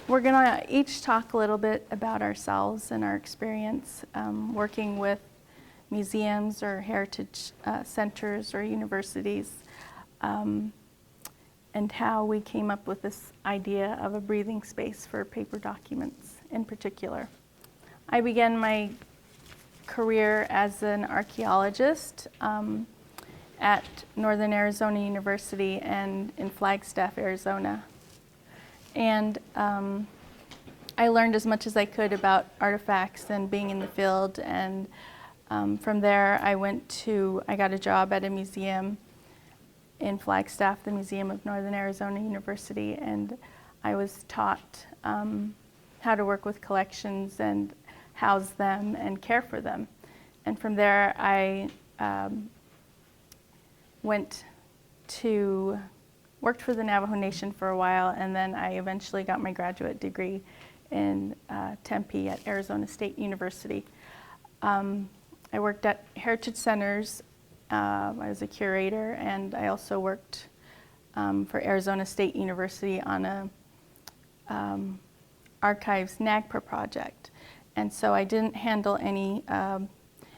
We're going to each talk a little bit about ourselves and our experience working with museums or heritage centers or universities, and how we came up with this idea of a breathing space for paper documents in particular. I began my career as an archaeologist at Northern Arizona University and in Flagstaff, Arizona. And I learned as much as I could about artifacts and being in the field, and from there I got a job at a museum in Flagstaff, the Museum of Northern Arizona University, and I was taught how to work with collections and house them and care for them. And from there I worked for the Navajo Nation for a while, and then I eventually got my graduate degree in Tempe at Arizona State University. I worked at heritage centers. I was a curator, and I also worked for Arizona State University on a archives NAGPRA project. And so I didn't handle any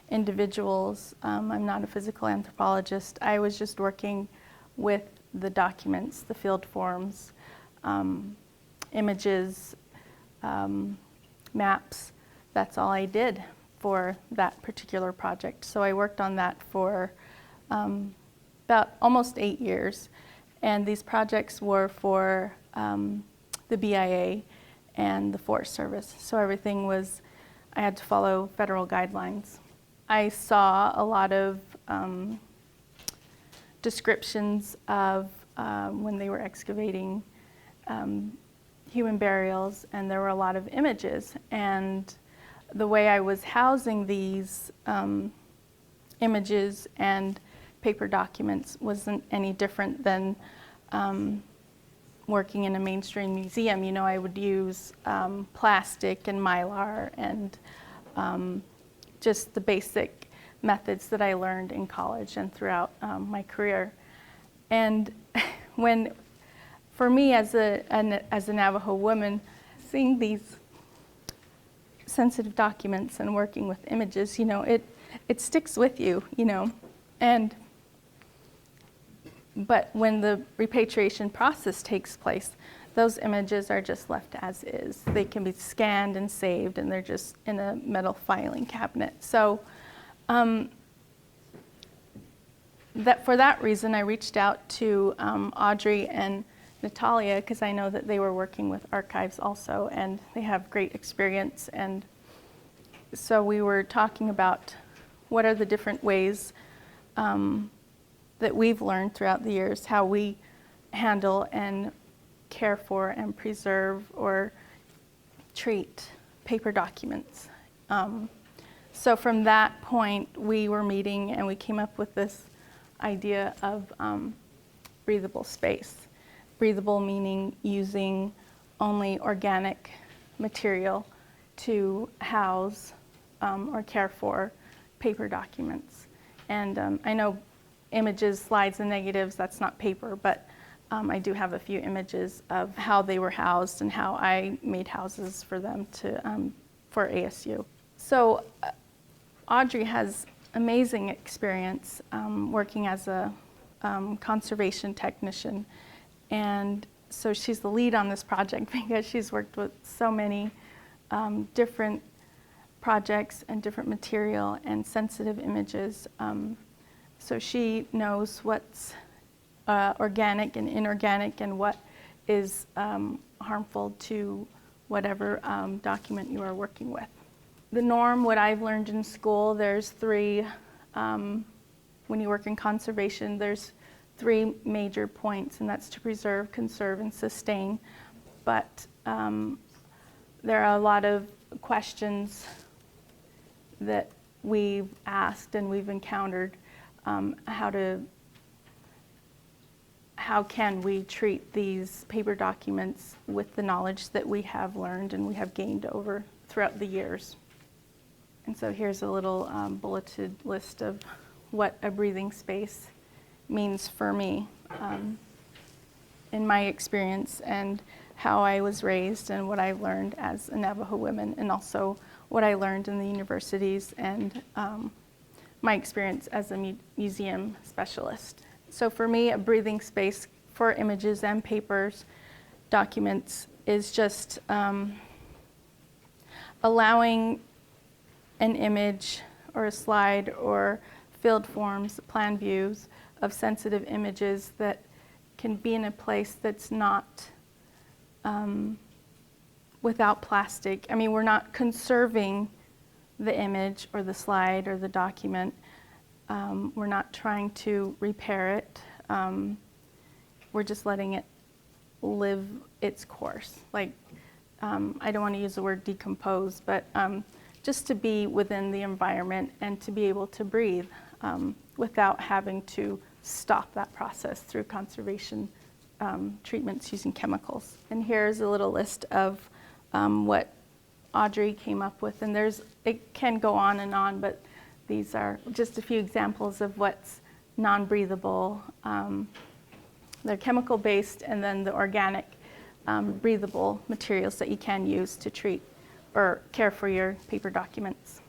individuals. I'm not a physical anthropologist. I was just working with the documents, the field forms, images, maps. That's all I did for that particular project. So I worked on that for about almost 8 years. And these projects were for the BIA and the Forest Service. So everything I had to follow federal guidelines. I saw a lot of descriptions of when they were excavating human burials, and there were a lot of images. And the way I was housing these images and paper documents wasn't any different than working in a mainstream museum. You know, I would use plastic and mylar and just the basic methods that I learned in college and throughout my career. And for me as a Navajo woman, seeing these sensitive documents and working with images, you know, it sticks with you, you know. But when the repatriation process takes place, those images are just left as is. They can be scanned and saved, and they're just in a metal filing cabinet. So for that reason, I reached out to Audrey and Natalia, because I know that they were working with archives also, and they have great experience. And so we were talking about what are the different ways that we've learned throughout the years, how we handle and care for and preserve or treat paper documents. So from that point, we were meeting and we came up with this idea of breathable space. Breathable meaning using only organic material to house or care for paper documents. And I know images, slides, and negatives, that's not paper, but I do have a few images of how they were housed and how I made houses for them for ASU. So Audrey has amazing experience working as a conservation technician. And so she's the lead on this project because she's worked with so many different projects and different material and sensitive images. So she knows what's organic and inorganic and what is harmful to whatever document you are working with. The norm, what I've learned in school, there's three, when you work in conservation, there's three major points, and that's to preserve, conserve, and sustain. But there are a lot of questions that we've asked and we've encountered. How can we treat these paper documents with the knowledge that we have learned and we have gained throughout the years? And so here's a little bulleted list of what a breathing space means for me in my experience. And how I was raised and what I learned as a Navajo woman, and also what I learned in the universities and my experience as a museum specialist. So for me, a breathing space for images and papers, documents, is just allowing an image or a slide or field forms, plan views of sensitive images that can be in a place that's not without plastic. I mean, we're not conserving the image or the slide or the document. We're not trying to repair it. We're just letting it live its course. Like, I don't want to use the word decompose, but just to be within the environment and to be able to breathe without having to stop that process through conservation treatments using chemicals. And here's a little list of what Audrey came up with, and it can go on and on, but these are just a few examples of what's non-breathable. They're chemical-based, and then the organic breathable materials that you can use to treat or care for your paper documents.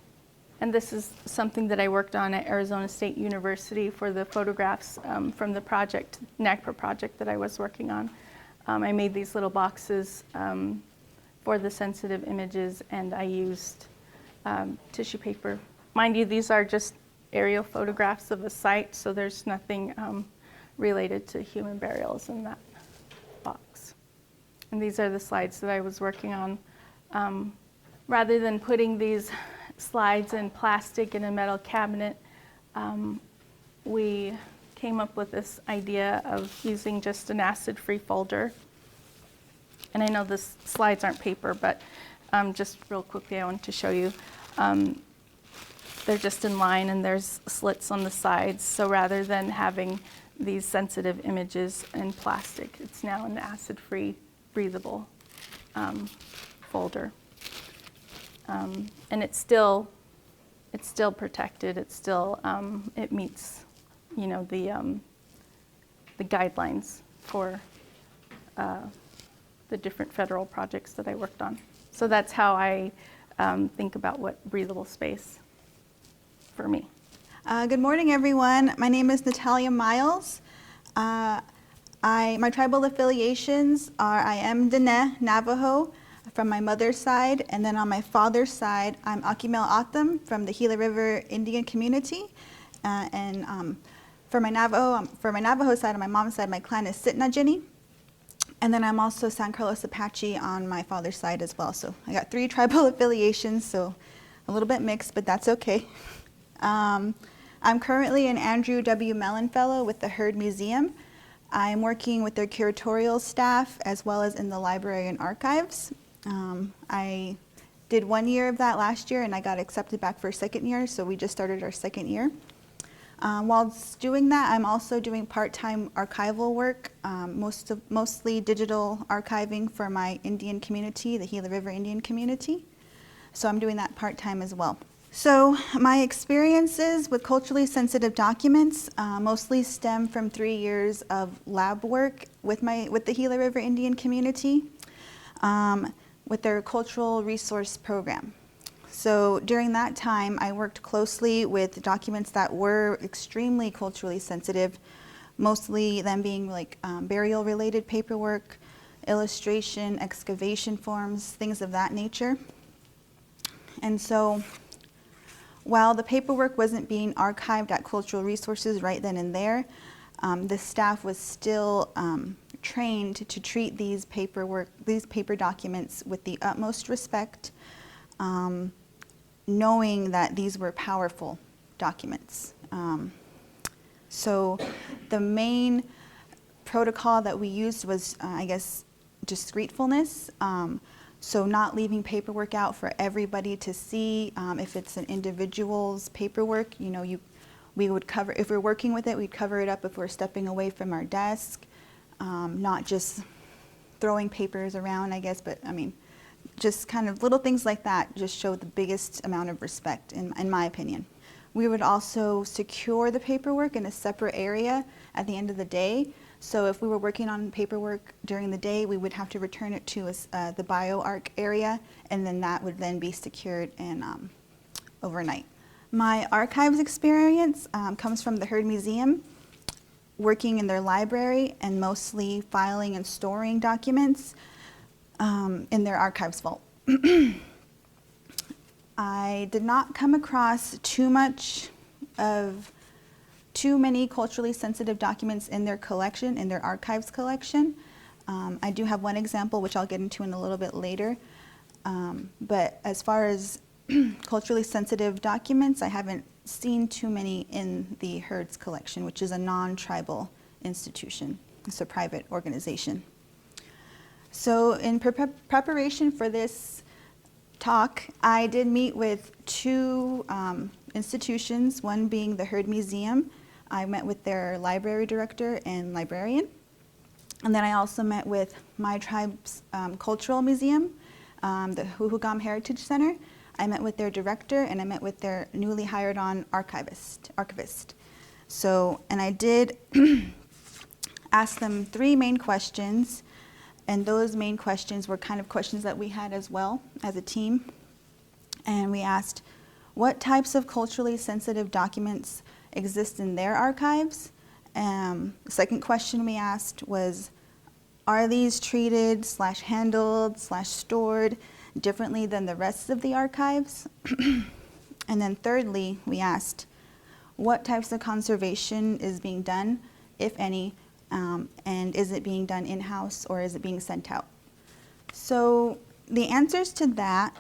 And this is something that I worked on at Arizona State University for the photographs from the project, NAGPRA project that I was working on. I made these little boxes for the sensitive images, and I used tissue paper. Mind you, these are just aerial photographs of a site, so there's nothing related to human burials in that box. And these are the slides that I was working on. Rather than putting these slides in plastic in a metal cabinet, we came up with this idea of using just an acid-free folder. And I know the slides aren't paper, but just real quickly I wanted to show you. They're just in line and there's slits on the sides. So rather than having these sensitive images in plastic, it's now an acid-free, breathable folder. And it's still protected. It's still it meets, the guidelines for the different federal projects that I worked on. So that's how I think about what breathable space for me. Good morning, everyone. My name is Natalia Miles. My tribal affiliations are I am Dene Navajo from my mother's side, and then on my father's side, I'm Akimel Atam from the Gila River Indian Community. For my Navajo side, on my mom's side, my clan is Sitnagini. And then I'm also San Carlos Apache on my father's side as well. So I got 3 tribal affiliations, so a little bit mixed, but that's okay. I'm currently an Andrew W. Mellon Fellow with the Heard Museum. I'm working with their curatorial staff as well as in the library and archives. I did 1 year of that last year and I got accepted back for a second year, so we just started our second year. While doing that, I'm also doing part-time archival work, mostly digital archiving for my Indian community, the Gila River Indian Community. So I'm doing that part-time as well. So my experiences with culturally sensitive documents mostly stem from 3 years of lab work with the Gila River Indian Community with their cultural resource program. So during that time, I worked closely with documents that were extremely culturally sensitive, mostly them being like burial-related paperwork, illustration, excavation forms, things of that nature. And so while the paperwork wasn't being archived at Cultural Resources right then and there, the staff was still trained to treat these paper documents with the utmost respect, knowing that these were powerful documents. So the main protocol that we used was, I guess, discreetfulness. So not leaving paperwork out for everybody to see. If it's an individual's paperwork, we would cover, if we're working with it, we'd cover it up if we're stepping away from our desk. Not just throwing papers around, I guess, but I mean, just kind of little things like that just show the biggest amount of respect, in my opinion. We would also secure the paperwork in a separate area at the end of the day So if we were working on paperwork during the day, we would have to return it to the BioArc area, and then that would then be secured and overnight. My archives experience comes from the Heard Museum, working in their library and mostly filing and storing documents in their archives vault. I did not come across too many culturally sensitive documents in their collection, in their archives collection. I do have one example, which I'll get into in a little bit later. But as far as culturally sensitive documents, I haven't seen too many in the Heard's collection, which is a non-tribal institution. It's a private organization. So in preparation for this talk, I did meet with two institutions, one being the Heard Museum. I met with their library director and librarian. And then I also met with my tribe's cultural museum, the Huhugam Heritage Center. I met with their director, and I met with their newly hired on archivist. So, and I did ask them three main questions, and those main questions were kind of questions that we had as well as a team. And we asked, what types of culturally sensitive documents exist in their archives? The second question we asked was, are these treated / handled / stored differently than the rest of the archives? And then thirdly, we asked, what types of conservation is being done, if any, and is it being done in-house or is it being sent out? So the answers to that,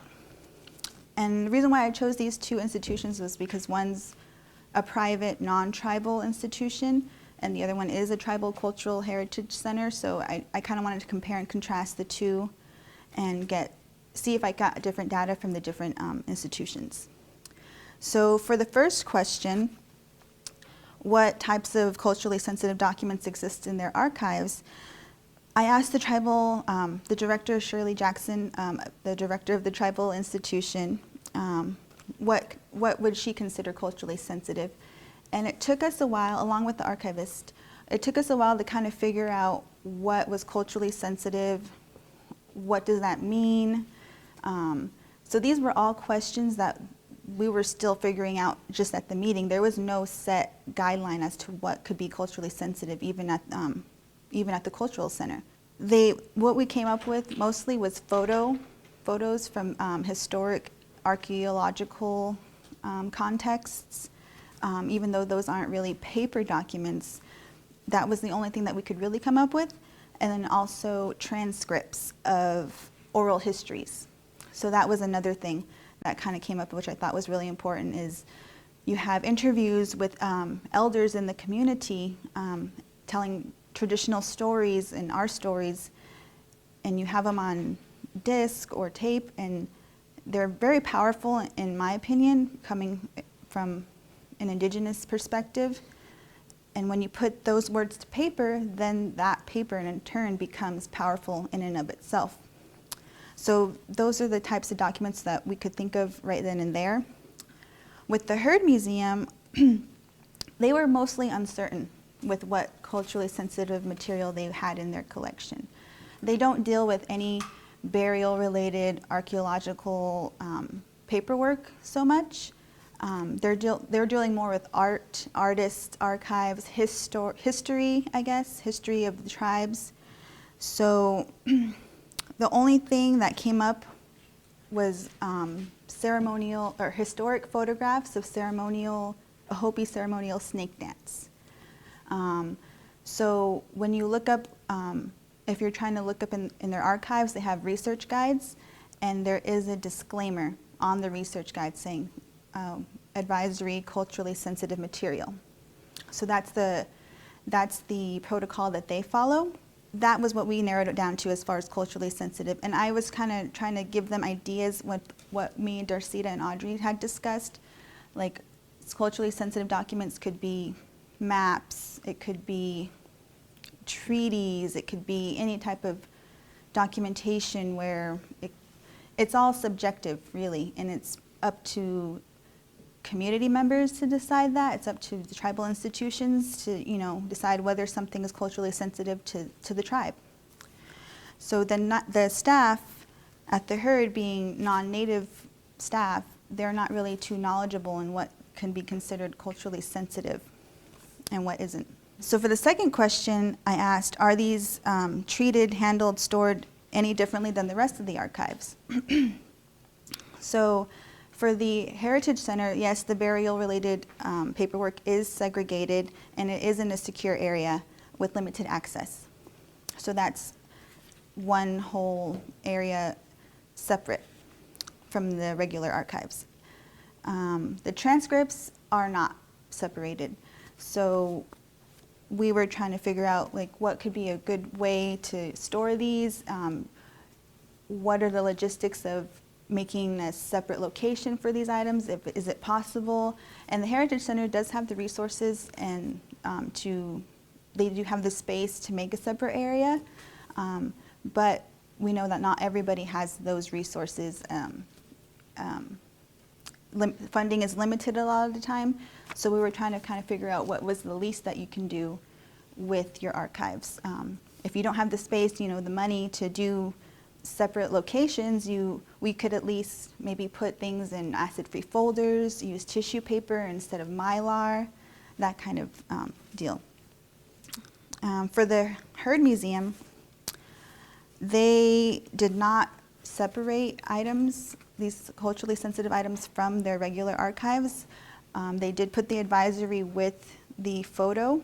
and the reason why I chose these two institutions was because one's a private non-tribal institution and the other one is a tribal cultural heritage center, so I kind of wanted to compare and contrast the two and see if I got different data from the different institutions. So for the first question, what types of culturally sensitive documents exist in their archives, I asked the director, Shirley Jackson, the director of the tribal institution, what would she consider culturally sensitive? And it took us a while, along with the archivist, it took us a while to kind of figure out what was culturally sensitive, what does that mean? So these were all questions that we were still figuring out just at the meeting. There was no set guideline as to what could be culturally sensitive, even at the cultural center. What we came up with mostly was photos from historic archaeological contexts. Even though those aren't really paper documents, that was the only thing that we could really come up with. And then also transcripts of oral histories. So that was another thing that kind of came up, which I thought was really important, is you have interviews with elders in the community telling traditional stories and our stories, and you have them on disc or tape, and they're very powerful, in my opinion, coming from an indigenous perspective. And when you put those words to paper, then that paper in turn becomes powerful in and of itself. So those are the types of documents that we could think of right then and there. With the Heard Museum, they were mostly uncertain with what culturally sensitive material they had in their collection. They don't deal with any burial-related archaeological paperwork so much. They're dealing more with art, artists, archives, history, I guess, history of the tribes. So the only thing that came up was ceremonial or historic photographs of a Hopi ceremonial snake dance. So when you look up, if you're trying to look up in their archives, they have research guides, and there is a disclaimer on the research guide saying advisory culturally sensitive material. So that's the protocol that they follow. That was what we narrowed it down to as far as culturally sensitive. And I was kind of trying to give them ideas with what me, Darsita, and Audrey had discussed. Like, culturally sensitive documents could be maps, it could be treaties, it could be any type of documentation where it's all subjective, really, and it's up to community members to decide that. It's up to the tribal institutions to, decide whether something is culturally sensitive to the tribe. So the staff at the herd, being non-native staff, they're not really too knowledgeable in what can be considered culturally sensitive and what isn't. So for the second question, I asked, are these treated, handled, stored any differently than the rest of the archives? So for the Heritage Center, yes, the burial-related paperwork is segregated, and it is in a secure area with limited access. So that's one whole area separate from the regular archives. The transcripts are not separated. So we were trying to figure out what could be a good way to store these. What are the logistics of making a separate location for these items? Is it possible? And the Heritage Center does have the resources and they do have the space to make a separate area. But we know that not everybody has those resources. Funding is limited a lot of the time, so we were trying to kind of figure out what was the least that you can do with your archives. If you don't have the space, the money to do separate locations, we could at least maybe put things in acid-free folders, use tissue paper instead of Mylar, that kind of deal. For the Herd Museum, they did not separate items, these culturally sensitive items, from their regular archives. They did put the advisory with the photo,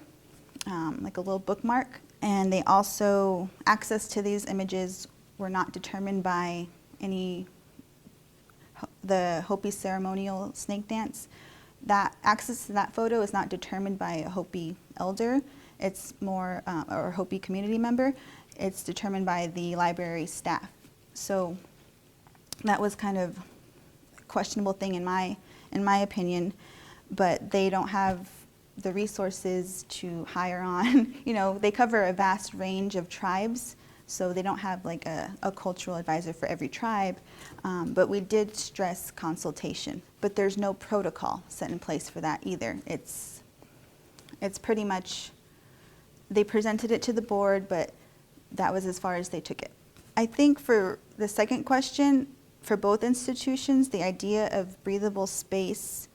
like a little bookmark, and they also, access to these images were not determined by the Hopi ceremonial snake dance. That access to that photo is not determined by a Hopi elder. It's more, or a Hopi community member. It's determined by the library staff. So that was kind of a questionable thing in my opinion, but they don't have the resources to hire on. They cover a vast range of tribes, so they don't have like a cultural advisor for every tribe, but we did stress consultation, but there's no protocol set in place for that either. It's pretty much, they presented it to the board, but that was as far as they took it. I think for the second question, for both institutions, the idea of breathable space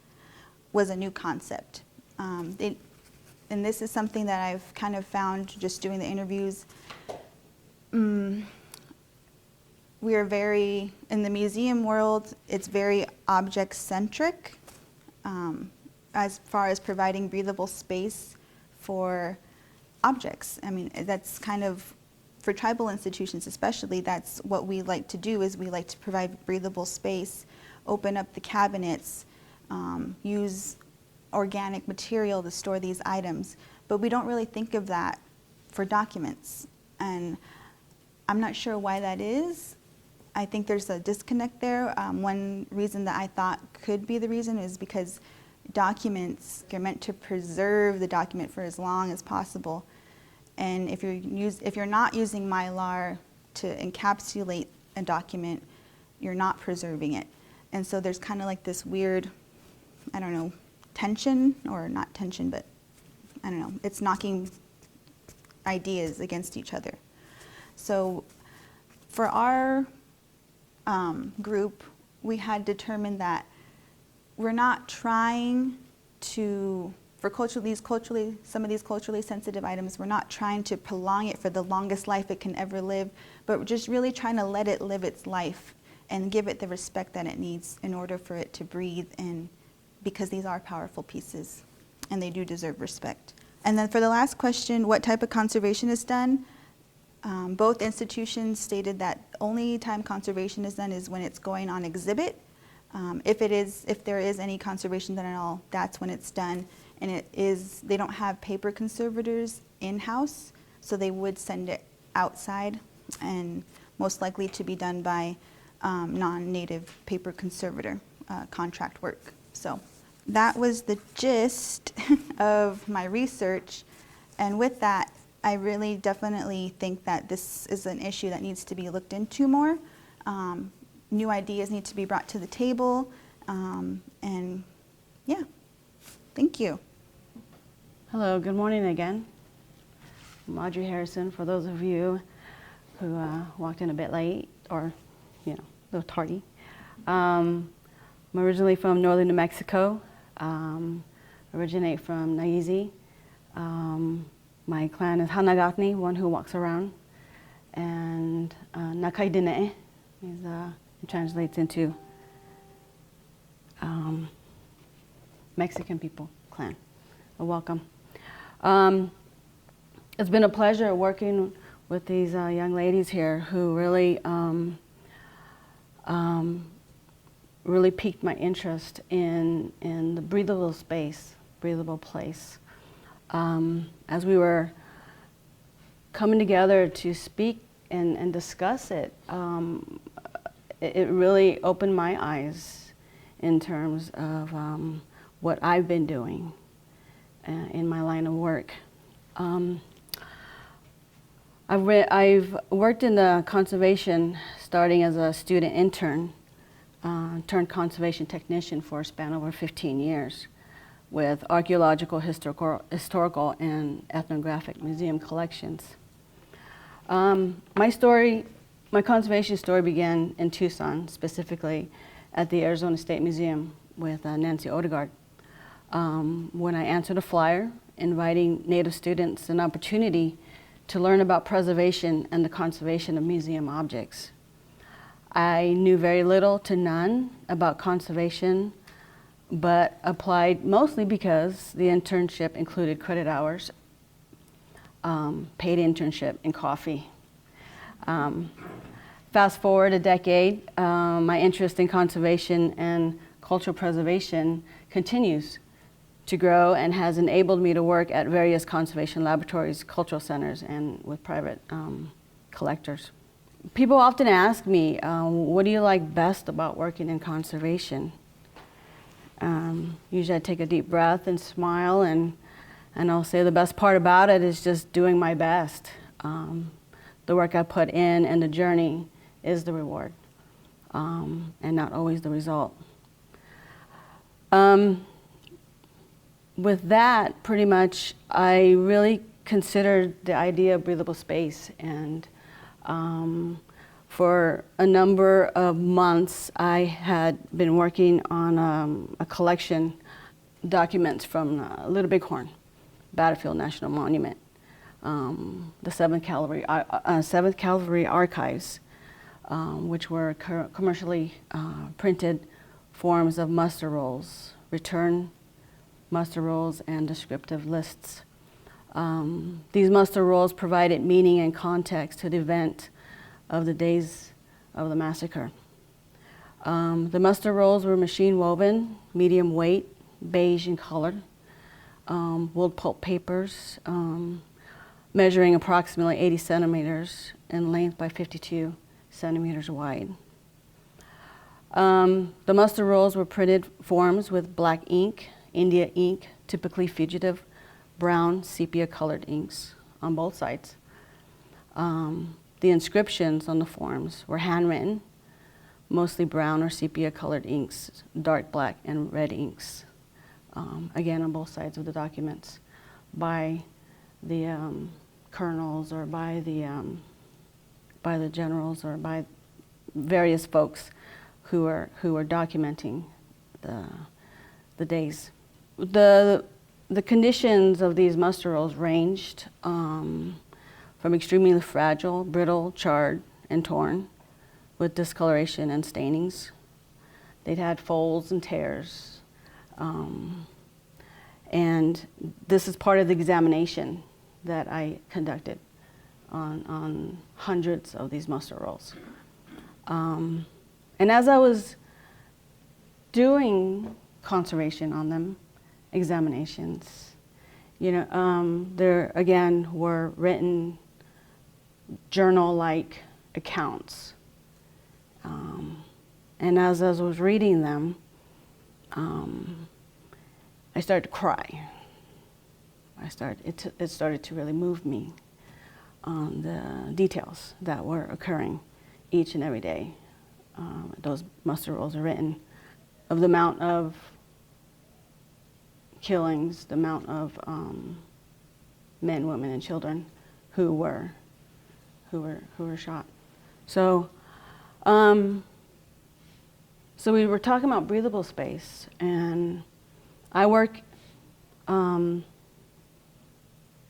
was a new concept. And this is something that I've kind of found just doing the interviews. We are very, in the museum world, it's very object-centric as far as providing breathable space for objects. I mean, that's kind of, for tribal institutions especially, that's what we like to do, is we like to provide breathable space, open up the cabinets, use organic material to store these items. But we don't really think of that for documents. And I'm not sure why that is. I think there's a disconnect there. One reason that I thought could be the reason is because documents are meant to preserve the document for as long as possible. And if you're not using Mylar to encapsulate a document, you're not preserving it. And so there's kind of like this weird, I don't know, tension, or not tension, but I don't know, it's knocking ideas against each other. So for our group, we had determined that we're not trying to, for some of these culturally sensitive items, we're not trying to prolong it for the longest life it can ever live, but we're just really trying to let it live its life and give it the respect that it needs in order for it to breathe, and because these are powerful pieces and they do deserve respect. And then for the last question, what type of conservation is done? Both institutions stated that only time conservation is done is when it's going on exhibit. If there is any conservation done at all, that's when it's done. And they don't have paper conservators in-house, so they would send it outside, and most likely to be done by non-native paper conservator contract work. So that was the gist of my research. And with that, I really definitely think that this is an issue that needs to be looked into more. New ideas need to be brought to the table, and Yeah, thank you. Hello, good morning again. I'm Audrey Harrison, for those of you who walked in a bit late or, a little tardy. I'm originally from northern New Mexico, originate from Naizi. My clan is Hanagatni, one who walks around, and Nakaidine it translates into Mexican people clan. Welcome. It's been a pleasure working with these young ladies here who really really piqued my interest in the breathable space, breathable place. As we were coming together to speak and discuss it, it really opened my eyes in terms of what I've been doing in my line of work. I've worked in the conservation starting as a student intern, turned conservation technician for a span over 15 years with archaeological, historical, and ethnographic museum collections. My conservation story began in Tucson, specifically at the Arizona State Museum with Nancy Odegaard, when I answered a flyer inviting Native students an opportunity to learn about preservation and the conservation of museum objects. I knew very little to none about conservation, but applied mostly because the internship included credit hours, paid internship, and coffee. Fast forward a decade, my interest in conservation and cultural preservation continues to grow and has enabled me to work at various conservation laboratories, cultural centers, and with private collectors. People often ask me, what do you like best about working in conservation? Usually I take a deep breath and smile, and I'll say the best part about it is just doing my best. The work I put in and the journey is the reward, and not always the result. With that, pretty much, I really considered the idea of breathable space, and for a number of months, I had been working on a collection documents from Little Bighorn Battlefield National Monument, the 7th Cavalry Archives, which were commercially printed forms of muster rolls, return muster rolls, and descriptive lists. These muster rolls provided meaning and context to the event of the days of the massacre. The muster rolls were machine woven, medium weight, beige in color, wool pulp papers, measuring approximately 80 centimeters in length by 52 centimeters wide. The muster rolls were printed forms with black ink, India ink, typically fugitive brown sepia colored inks on both sides. The inscriptions on the forms were handwritten, mostly brown or sepia colored inks, dark black and red inks, again on both sides of the documents, by the colonels or by the generals or by various folks who were documenting the days. The conditions of these muster rolls ranged from extremely fragile, brittle, charred, and torn, with discoloration and stainings. They'd had folds and tears. And this is part of the examination that I conducted on hundreds of these muster rolls. And as I was doing conservation on them, examinations, there again were written journal-like accounts. And as I was reading them, I started to cry. It started to really move me on the details that were occurring each and every day. Those muster rolls are written, of the amount of killings, the amount of men, women, and children who were shot. So, so we were talking about breathable space, and I work in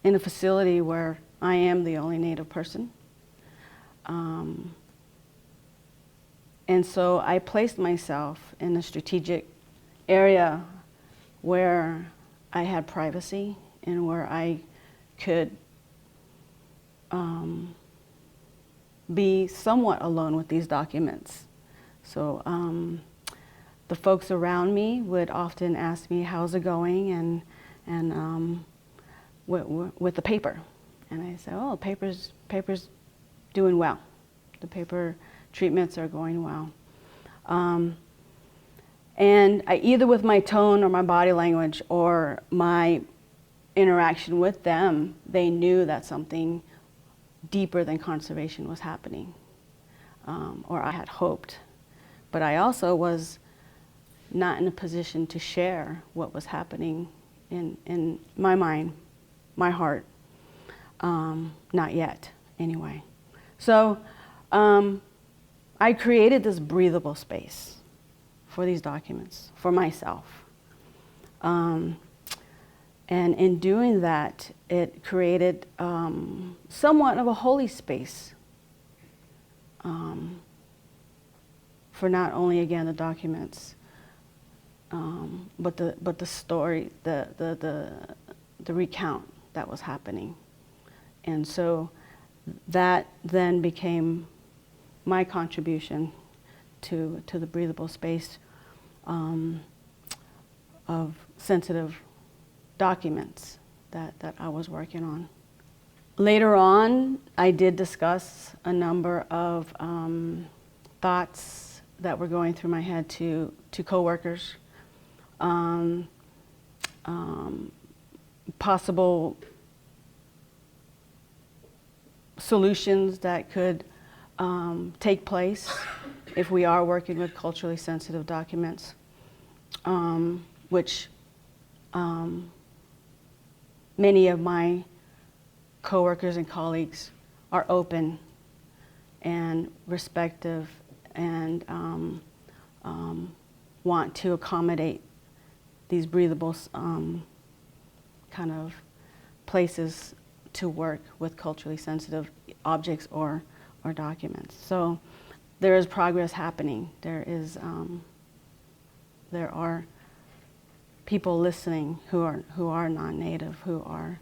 a facility where I am the only Native person. And so I placed myself in a strategic area where I had privacy and where I could be somewhat alone with these documents. So the folks around me would often ask me, how's it going, and with the paper. And I said, oh, paper's doing well. The paper treatments are going well. And I, either with my tone or my body language or my interaction with them, they knew that something deeper than conservation was happening, or I had hoped. But I also was not in a position to share what was happening in my mind, my heart, not yet, anyway. So I created this breathable space for these documents, for myself. And in doing that, it created somewhat of a holy space for not only, again, the documents, but the story, the recount that was happening. And so that then became my contribution to the breathable space of sensitive documents that I was working on. Later on, I did discuss a number of thoughts that were going through my head to coworkers, possible solutions that could take place if we are working with culturally sensitive documents, which many of my coworkers and colleagues are open and respectful and want to accommodate these breathable kind of places to work with culturally sensitive objects or documents. So there is progress happening. There are people listening who are non-native, who are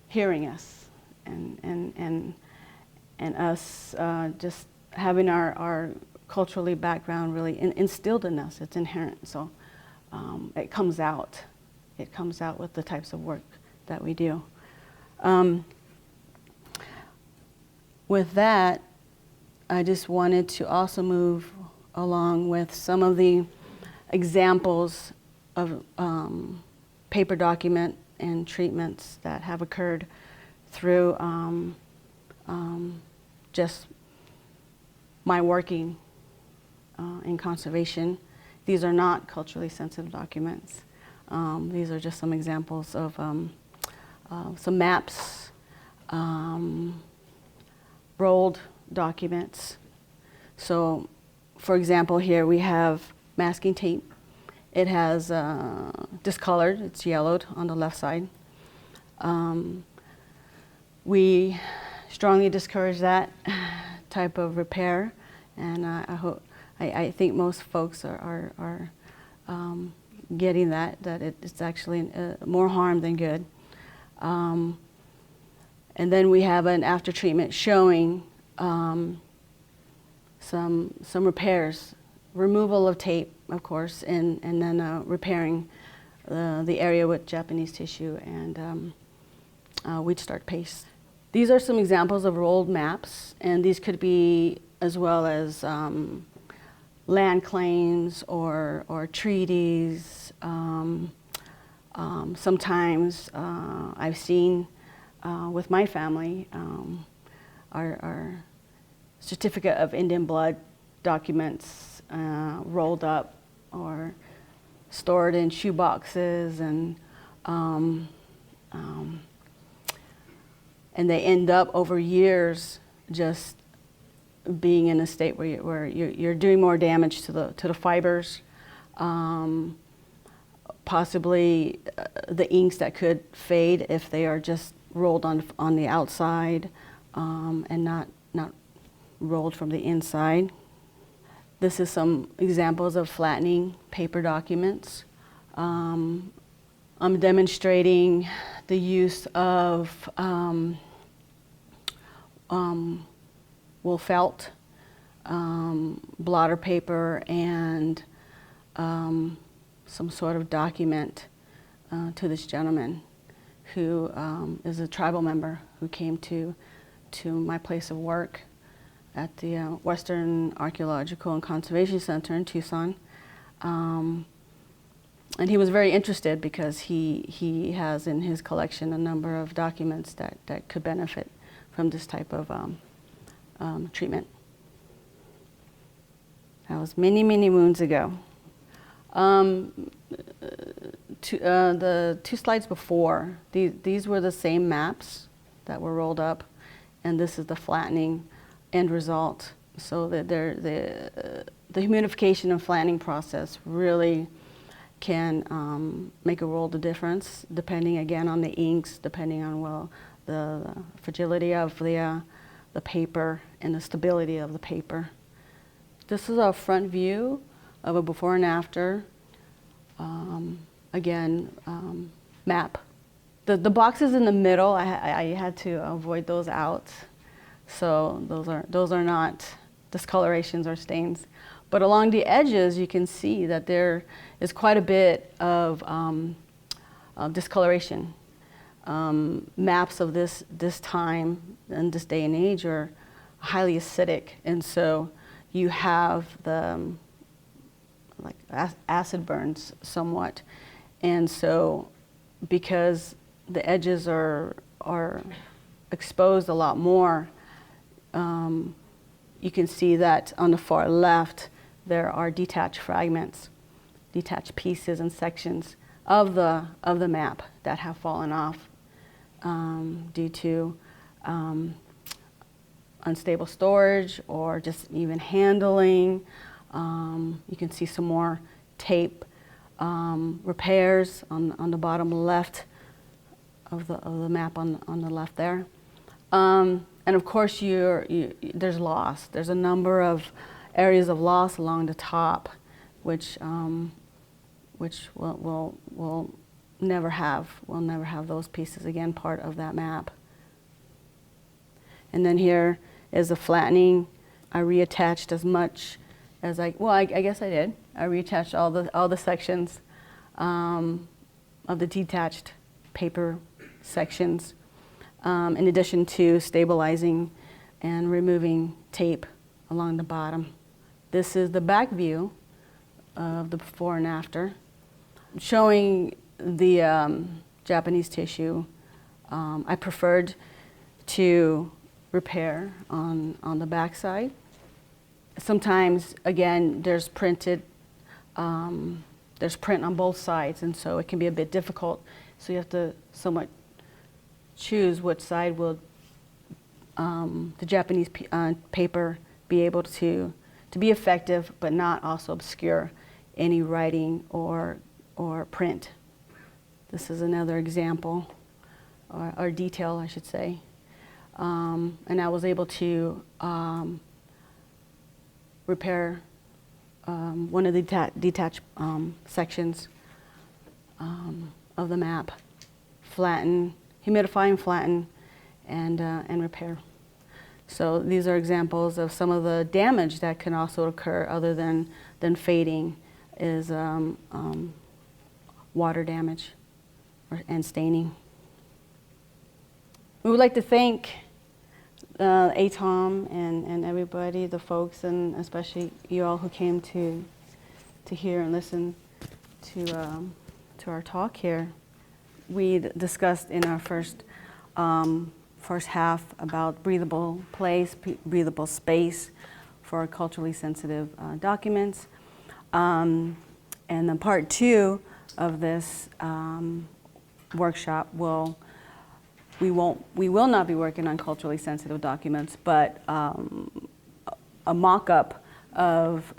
hearing us, and us just having our culturally background really instilled in us. It's inherent, so it comes out. It comes out with the types of work that we do. With that, I just wanted to also move along with some of the examples of paper document and treatments that have occurred through just my working in conservation. These are not culturally sensitive documents. These are just some examples of some maps, rolled documents. So, for example, here we have masking tape. It has discolored, it's yellowed on the left side. We strongly discourage that type of repair, and I think most folks are getting that it's actually more harm than good. And then we have an after treatment showing some repairs, removal of tape, of course, and then repairing the area with Japanese tissue and wheat starch paste. These are some examples of rolled maps, and these could be as well as land claims or treaties. Sometimes I've seen with my family our certificate of Indian blood documents rolled up or stored in shoe boxes, and they end up over years just being in a state where you're doing more damage to the fibers, possibly the inks that could fade if they are just rolled on the outside and not rolled from the inside. This is some examples of flattening paper documents. I'm demonstrating the use of wool felt, blotter paper, and some sort of document to this gentleman who is a tribal member who came to my place of work at the Western Archaeological and Conservation Center in Tucson. And he was very interested because he has in his collection a number of documents that could benefit from this type of treatment. That was many, many moons ago. The two slides before, these were the same maps that were rolled up, and this is the flattening end result. So that the humidification and flattening process really can make a world of difference, depending again on the inks, depending on the fragility of the paper and the stability of the paper. This is a front view of a before and after. Map. The boxes in the middle, I had to avoid those out. So those are not discolorations or stains. But along the edges, you can see that there is quite a bit of discoloration. Maps of this time and this day and age are highly acidic, and so you have the acid burns somewhat. And so because the edges are exposed a lot more, you can see that on the far left there are detached fragments, detached pieces and sections of the map that have fallen off due to unstable storage or just even handling. You can see some more tape repairs on the bottom left of the map on the left there. And of course there's loss. There's a number of areas of loss along the top, which we'll never have. We'll never have those pieces again, part of that map. And then here is the flattening. I reattached as much as I guess I did. I reattached all the sections of the detached paper sections, in addition to stabilizing and removing tape along the bottom. This is the back view of the before and after, showing the Japanese tissue. I preferred to repair on the back side. Sometimes, again, there's print on both sides, and so it can be a bit difficult. So you have to somewhat choose which side will the Japanese paper be able to be effective, but not also obscure any writing or print. This is another example, or detail, I should say. And I was able to repair one of the detached sections of the map, flatten, humidify and flatten, and repair. So these are examples of some of the damage that can also occur other than fading, is water damage and staining. We would like to thank ATALM and everybody, the folks, and especially you all who came to hear and listen to our talk here. We discussed in our first half about breathable place, breathable space for culturally sensitive documents. And then part 2 of this workshop we will not be working on culturally sensitive documents, but a mock-up of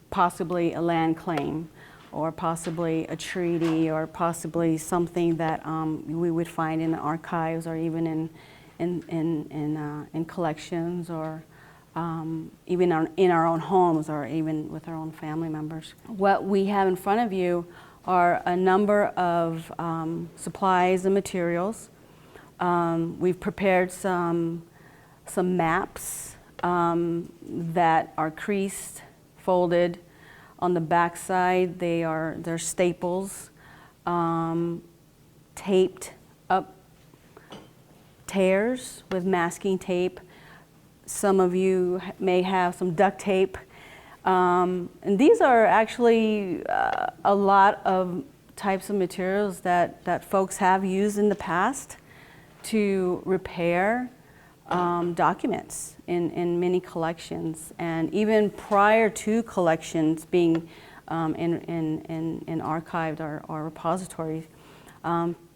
possibly a land claim, or possibly a treaty, or possibly something that we would find in the archives, or even in collections, or even in our own homes, or even with our own family members. What we have in front of you are a number of supplies and materials. We've prepared some maps that are creased, folded. On the back side, they're staples, taped up tears with masking tape. Some of you may have some duct tape. And these are actually a lot of types of materials that folks have used in the past to repair documents in many collections, and even prior to collections being in archived or repositories,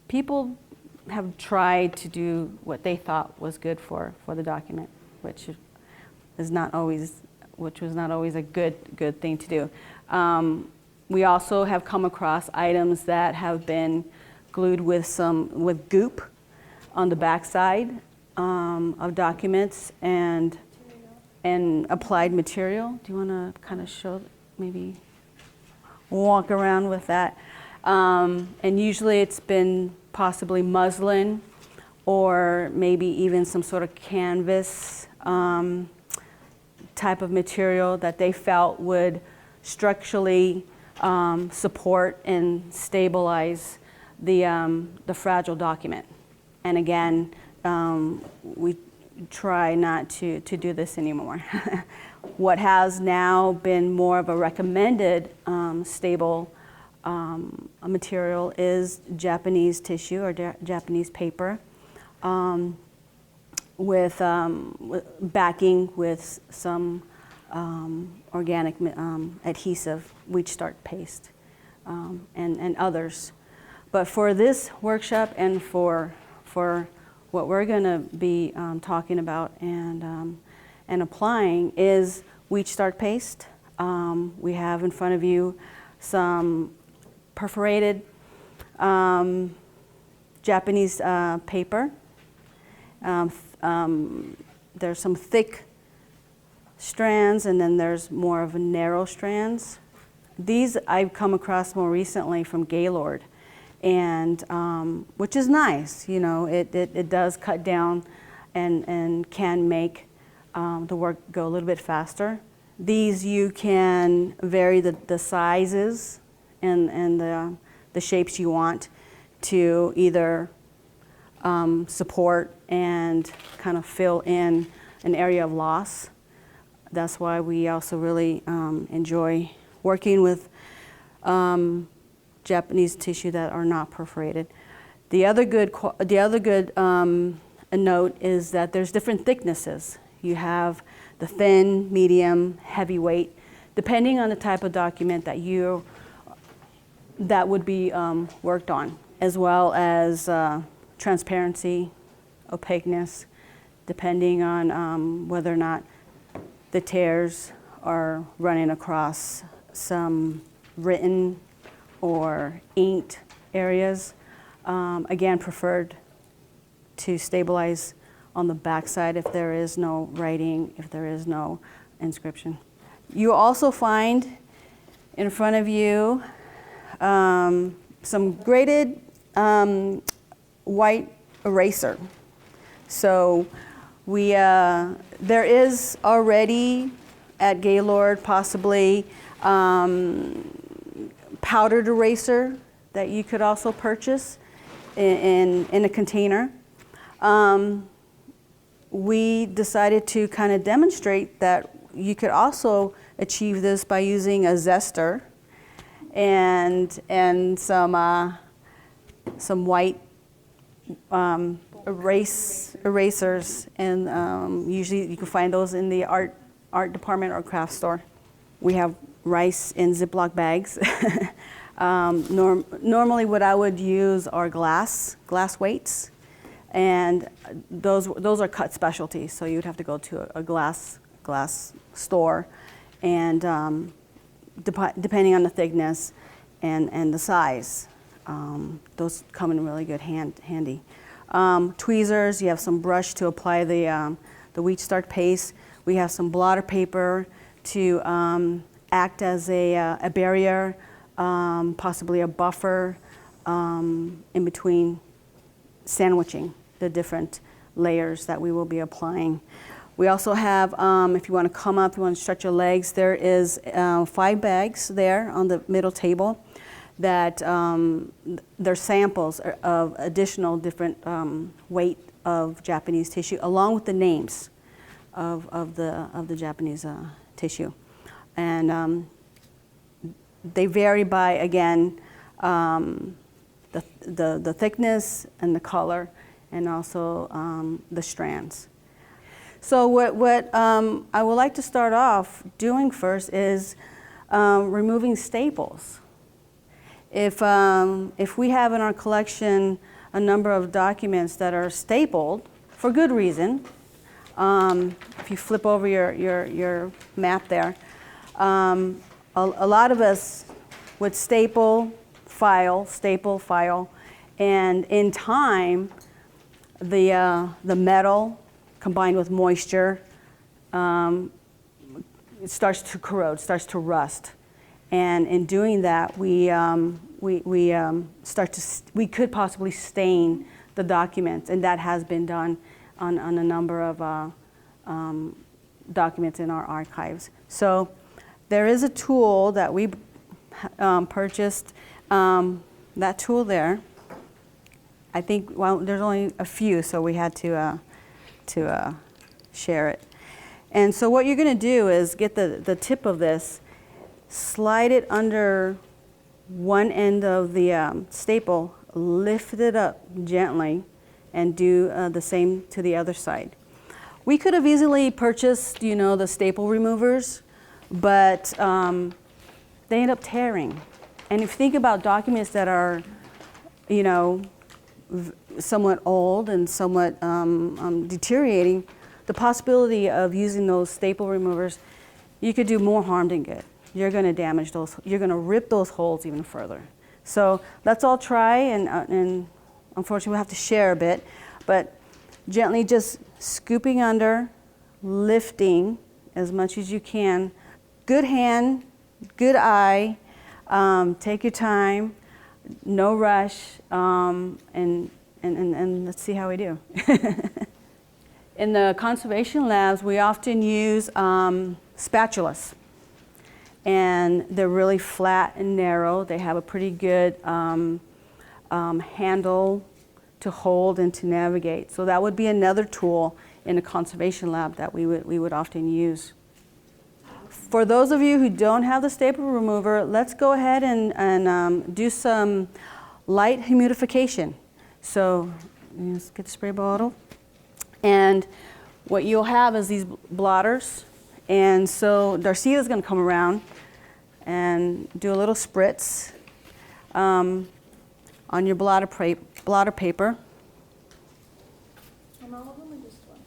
people have tried to do what they thought was good for the document, which was not always a good thing to do. We also have come across items that have been glued with goop on the backside of documents and applied material. Do you want to kind of show, maybe walk around with that? And usually it's been possibly muslin, or maybe even some sort of canvas type of material that they felt would structurally support and stabilize the fragile document. And again, we try not to do this anymore. What has now been more of a recommended stable material is Japanese tissue, or Japanese paper, with backing with some organic adhesive, wheat starch paste, and others. But for this workshop and for what we're going to be talking about and applying is wheat starch paste. We have in front of you some perforated Japanese paper. There's some thick strands, and then there's more of a narrow strands. These I've come across more recently from Gaylord, and which is nice. You know, it does cut down and can make the work go a little bit faster. These you can vary the sizes and the shapes you want to either support and kind of fill in an area of loss. That's why we also really enjoy working with Japanese tissue that are not perforated. The other good note is that there's different thicknesses. You have the thin, medium, heavyweight, depending on the type of document that would be worked on, as well as transparency, opaqueness, depending on whether or not the tears are running across some written or inked areas. Again, preferred to stabilize on the backside if there is no writing, if there is no inscription. You also find in front of you some graded white eraser. So there is already at Gaylord possibly powdered eraser that you could also purchase in a container. We decided to kind of demonstrate that you could also achieve this by using a zester and some white erasers, and usually you can find those in the art department or craft store. We have rice in Ziploc bags. Normally what I would use are glass weights, and those are cut specialty, so you'd have to go to a glass store, and depending on the thickness and the size, those come in really good handy. Tweezers, you have some brush to apply the wheat starch paste. We have some blotter paper to act as a barrier, possibly a buffer in between sandwiching the different layers that we will be applying. We also have, if you want to come up, you want to stretch your legs, there is 5 bags there on the middle table that they're samples of additional different weight of Japanese tissue, along with the names of the Japanese tissue. And they vary by, again, the thickness and the color, and also the strands. So what I would like to start off doing first is removing staples. If we have in our collection a number of documents that are stapled for good reason, if you flip over your map there, a lot of us would staple, file, and in time, the metal combined with moisture, it starts to corrode, starts to rust. And in doing that, we could possibly stain the documents, and that has been done on a number of documents in our archives. So there is a tool that we purchased, that tool there. I think, well, there's only a few, so we had to share it. And so what you're going to do is get the tip of this, slide it under one end of the staple, lift it up gently, and do the same to the other side. We could have easily purchased, the staple removers, but they end up tearing. And if you think about documents that are, somewhat old and somewhat deteriorating, the possibility of using those staple removers, you could do more harm than good. You're going to damage those, you're going to rip those holes even further. So let's all try, and unfortunately we'll have to share a bit, but gently just scooping under, lifting as much as you can. Good hand, good eye, take your time, no rush, and let's see how we do. In the conservation labs, we often use spatulas, and they're really flat and narrow. They have a pretty good handle to hold and to navigate. So that would be another tool in a conservation lab that we would often use. For those of you who don't have the staple remover, let's go ahead and do some light humidification. So let's get the spray bottle. And what you'll have is these blotters. And so Darsita is going to come around and do a little spritz on your blotter paper. On all of them or just one?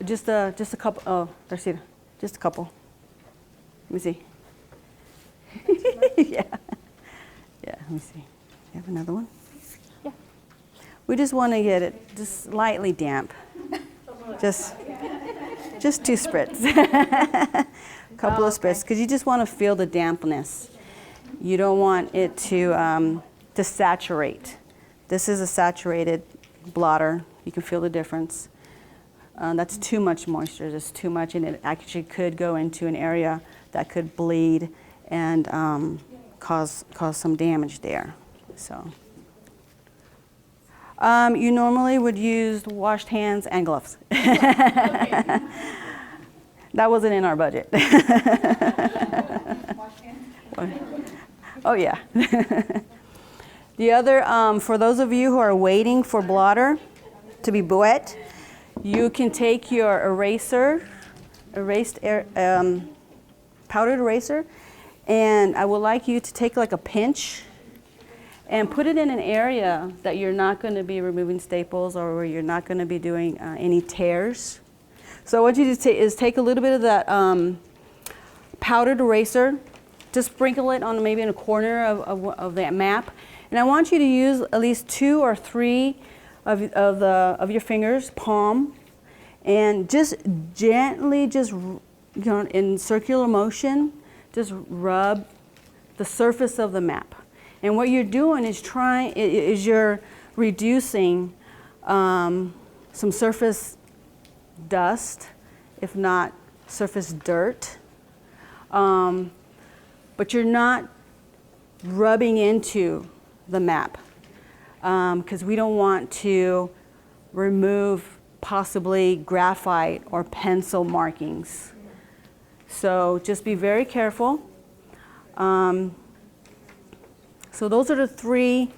Just a couple. Oh, Darsita, just a couple. Let me see. Yeah. Let me see. You have another one? Yeah. We just want to get it just slightly damp. Just 2 spritz. Couple of spritz, because you just want to feel the dampness. You don't want it to saturate. This is a saturated blotter. You can feel the difference. That's too much moisture. That's too much, and it actually could go into an area that could bleed and cause some damage there. So you normally would use washed hands and gloves. That wasn't in our budget. Oh yeah. The other, for those of you who are waiting for blotter to be wet, you can take your erased powdered eraser, and I would like you to take like a pinch and put it in an area that you're not going to be removing staples or where you're not going to be doing any tears. So what you do is take a little bit of that powdered eraser, just sprinkle it on maybe in a corner of that map, and I want you to use at least 2 or 3 of your fingers, palm, and just gently, just in circular motion, just rub the surface of the map. And what you're doing is you're reducing some surface dust, if not surface dirt, but you're not rubbing into the map because we don't want to remove possibly graphite or pencil markings. So just be very careful. So those are the three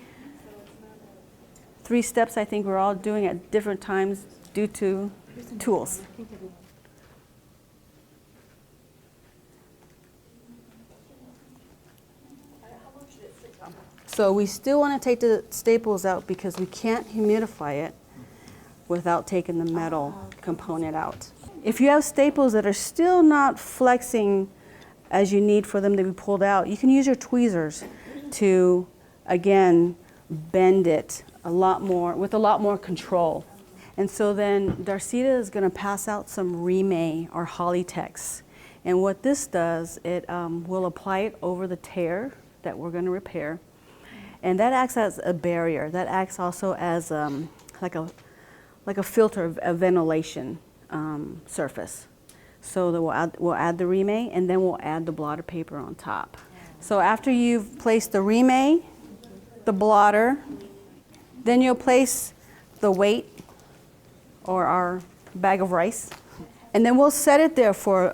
steps I think we're all doing at different times due to tools. So we still want to take the staples out because we can't humidify it without taking the metal component out. If you have staples that are still not flexing as you need for them to be pulled out, you can use your tweezers to, again, bend it with a lot more control. And so then Darsita is going to pass out some Remay or Hollytex. And what this does, it will apply it over the tear that we're going to repair. And that acts as a barrier. That acts also as like a filter, a ventilation surface. So that we'll add the Remay, and then we'll add the blotter paper on top. So after you've placed the Remay, the blotter, then you'll place the weight or our bag of rice, and then we'll set it there for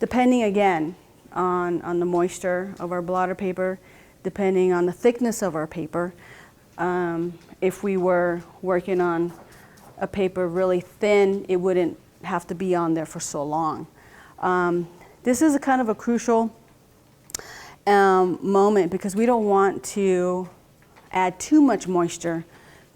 depending again on the moisture of our blotter paper, depending on the thickness of our paper. If we were working on a paper really thin, it wouldn't have to be on there for so long. This is a kind of a crucial moment because we don't want to add too much moisture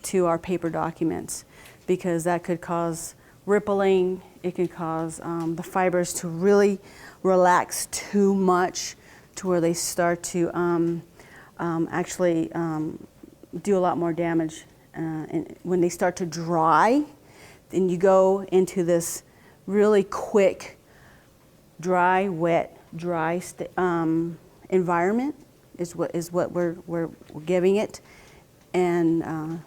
to our paper documents because that could cause rippling. It can cause the fibers to really relax too much to where they start to actually do a lot more damage. And when they start to dry, then you go into this really quick dry, wet, dry environment is what we're giving it, and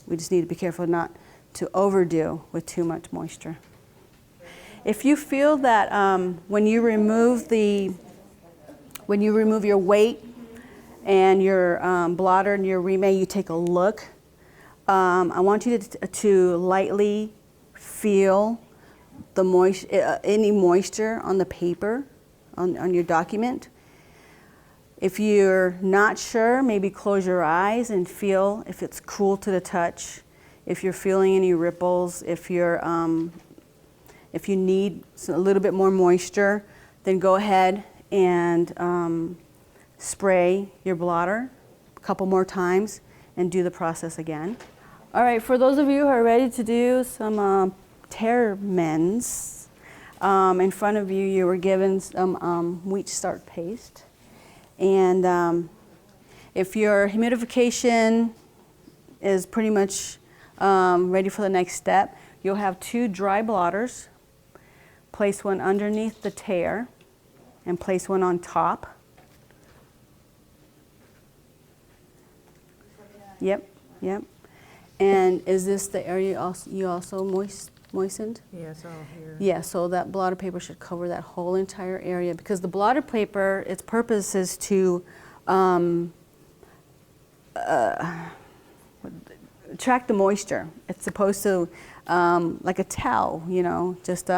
we just need to be careful not to overdo with too much moisture. If you feel that when you remove your weight and your blotter and your Remay, you take a look. I want you to lightly feel the any moisture on the paper, on your document. If you're not sure, maybe close your eyes and feel if it's cool to the touch. If you're feeling any ripples, if you need a little bit more moisture, then go ahead and spray your blotter a couple more times and do the process again. All right, for those of you who are ready to do some tear mends, in front of you, you were given some wheat starch paste. And if your humidification is pretty much ready for the next step, you'll have 2 dry blotters. Place one underneath the tear and place one on top. Yep. And is this the area you also moistened? Yes, all here. Yeah, so that blotter paper should cover that whole entire area because the blotter paper, its purpose is to track the moisture. It's supposed to, like a towel, just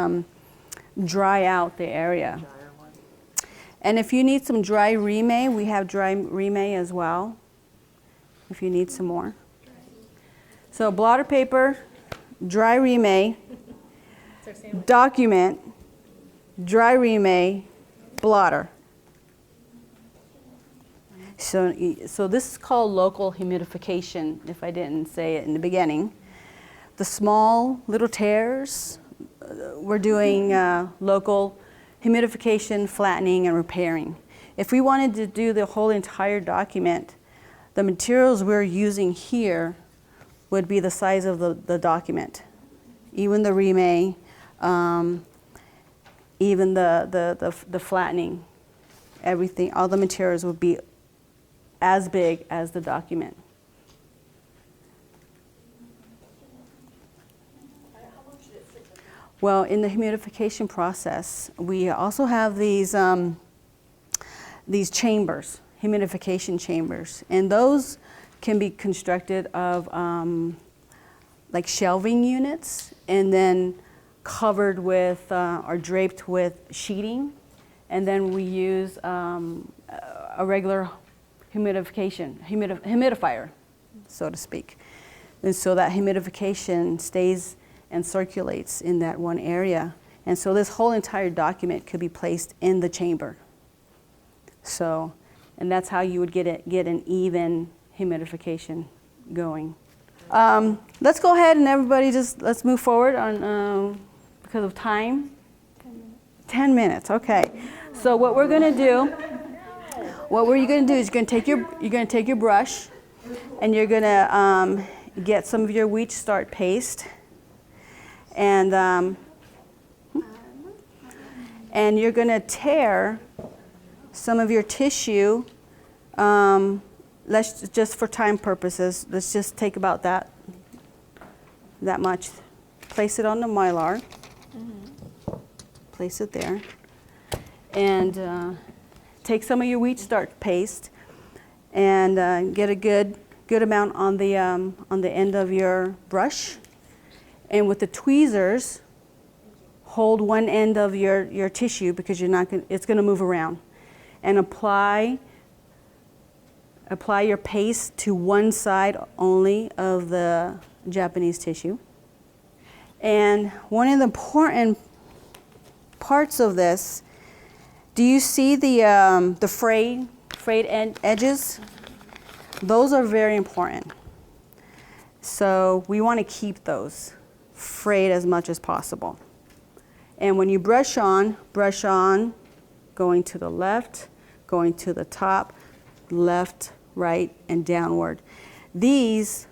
dry out the area. And if you need some dry Remay, we have dry Remay as well, if you need some more. So blotter paper, dry Remay, document, dry reame, blotter. So this is called local humidification, if I didn't say it in the beginning. The small little tears, we're doing local humidification, flattening, and repairing. If we wanted to do the whole entire document, the materials we're using here would be the size of the document. Even the reame, even the flattening, everything, all the materials would be as big as the document. Well, in the humidification process, we also have these chambers, humidification chambers, and those can be constructed of like shelving units, and then covered with or draped with sheeting, and then we use a regular humidifier, so to speak, and so that humidification stays and circulates in that one area. And so this whole entire document could be placed in the chamber. So, and that's how you would get an even humidification going. Let's go ahead and everybody let's move forward on, because of time. 10 minutes, okay. So what we're gonna do, is you're gonna take your brush, and you're gonna get some of your wheat start paste, and you're going to tear some of your tissue. Let's just, for time purposes, let's just take about that much. Place it on the Mylar. Place it there, and take some of your wheat starch paste, and get a good amount on the end of your brush. And with the tweezers, hold one end of your tissue, because it's going to move around, and apply your paste to one side only of the Japanese tissue. And one of the important parts of this, do you see the frayed edges? Those are very important. So we want to keep those frayed as much as possible. And when you brush on, going to the left, going to the top, left, right, and downward. These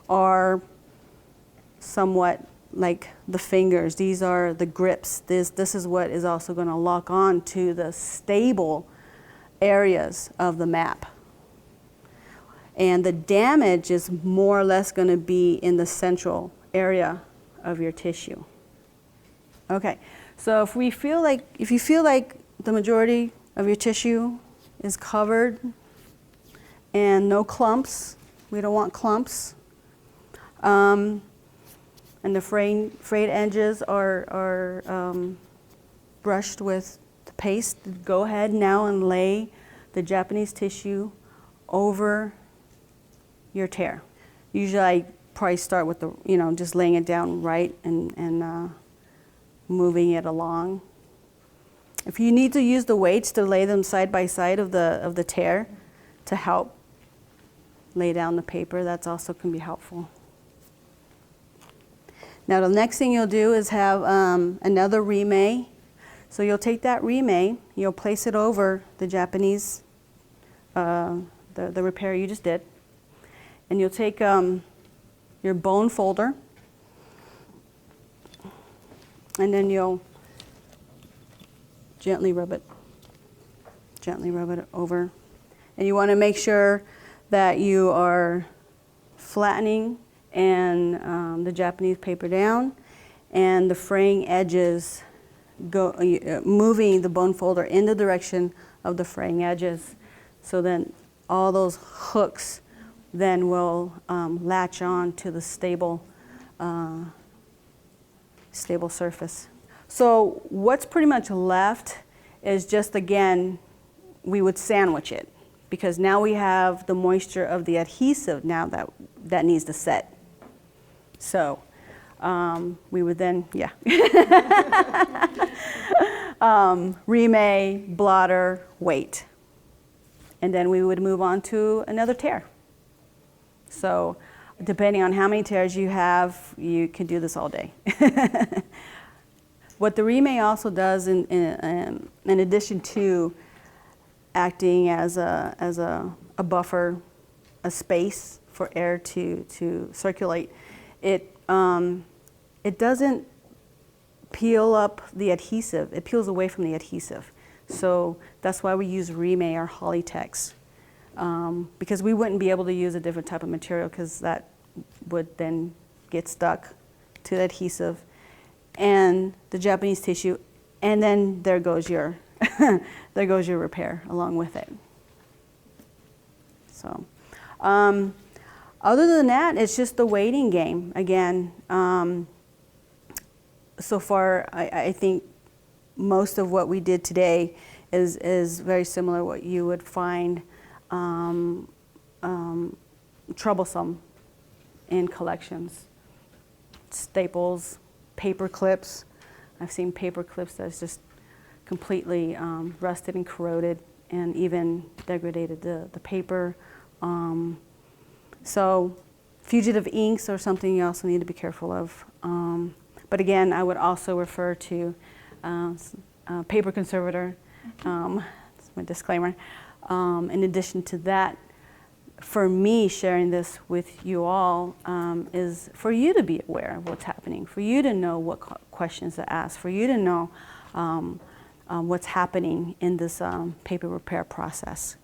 are somewhat like the fingers. These are the grips. This is what is also going to lock on to the stable areas of the map. And the damage is more or less going to be in the central area of your tissue. Okay, so if you feel like the majority of your tissue is covered and no clumps, we don't want clumps, and the frayed edges are brushed with the paste, go ahead now and lay the Japanese tissue over your tear. Usually I probably start with just laying it down right and moving it along. If you need to use the weights to lay them side by side of the tear to help lay down the paper, that's also can be helpful. Now the next thing you'll do is have another reame. So you'll take that reame, you'll place it over the Japanese, the repair you just did, and you'll take your bone folder, and then you'll gently rub it over. And you want to make sure that you are flattening and the Japanese paper down, and the fraying edges moving the bone folder in the direction of the fraying edges. So then all those hooks then will latch on to the stable surface. So what's pretty much left is just, again, we would sandwich it, because now we have the moisture of the adhesive now that needs to set. So we would then, yeah. remay, blotter, weight. And then we would move on to another tear. So depending on how many tears you have, you can do this all day. What the remay also does, in addition to acting as a buffer, a space for air to circulate, it doesn't peel up the adhesive. It peels away from the adhesive. So that's why we use remay or Hollytex, because we wouldn't be able to use a different type of material because that would then get stuck to the adhesive and the Japanese tissue, and then there goes your there goes your repair along with it. So other than that, it's just the waiting game again. So far, I think most of what we did today is very similar to what you would find troublesome in collections. Staples, paper clips. I've seen paper clips that's just completely rusted and corroded and even degraded the paper. So fugitive inks are something you also need to be careful of. But again, I would also refer to paper conservator. That's my disclaimer. In addition to that, for me, sharing this with you all is for you to be aware of what's happening, for you to know what questions to ask, for you to know what's happening in this paper repair process.